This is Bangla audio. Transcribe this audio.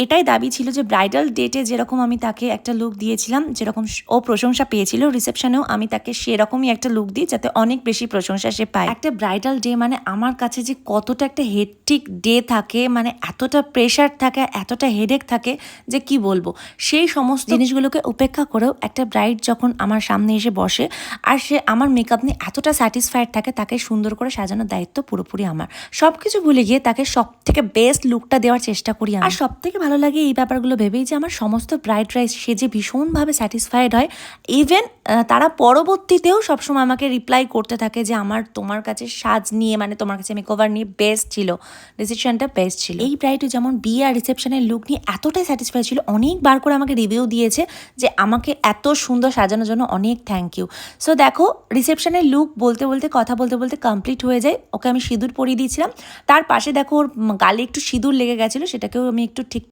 এটাই দাবি ছিল যে ব্রাইডাল ডেটে যেরকম আমি তাকে একটা লুক দিয়েছিলাম, যেরকম ও প্রশংসা পেয়েছিল, রিসেপশনেও আমি তাকে সেরকমই একটা লুক দিই যাতে অনেক বেশি প্রশংসা সে পায়। একটা ব্রাইডাল ডে মানে আমার কাছে যে কতটা একটা হেক্টিক ডে থাকে, মানে এতটা প্রেশার থাকে, এতটা হেডেক থাকে যে কি বলবো। সেই সমস্ত জিনিসগুলোকে উপেক্ষা করেও একটা ব্রাইড যখন আমার সামনে এসে বসে আর সে আমার মেকআপ নিয়ে এতটা স্যাটিসফাইড থাকে, তাকে সুন্দর করে সাজানোর দায়িত্ব পুরোপুরি আমার। সব কিছু ভুলে গিয়ে তাকে সব থেকে বেস্ট লুকটা দেওয়ার চেষ্টা করি। আর সব থেকে ভালো লাগে এই ব্যাপারগুলো ভেবেই যে আমার সমস্ত ব্রাইডরা সে যে ভীষণভাবে স্যাটিসফাইড হয়। ইভেন তারা পরবর্তীতেও সবসময় আমাকে রিপ্লাই করতে থাকে যে তোমার কাছে সাজ নিয়ে, মানে তোমার কাছে মেকওভার নিয়ে বেস্ট ছিল, ডিসিশনটা বেস্ট ছিল। এই ব্রাইডও যেমন বিয়ে আর রিসেপশনের লুক নিয়ে এতটাই স্যাটিসফাইড ছিল, অনেকবার করে আমাকে রিভিউ দিয়েছে যে আমাকে এত সুন্দর সাজানোর জন্য অনেক থ্যাংক ইউ। সো দেখো, রিসেপশনের লুক বলতে বলতে কথা বলতে বলতে কমপ্লিট হয়ে যায়। ওকে আমি সিঁদুর পরিয়ে দিয়েছিলাম, তার পাশে দেখো ওর গালে একটু সিঁদুর লেগে গেছিলো, সেটাকেও আমি একটু ঠিক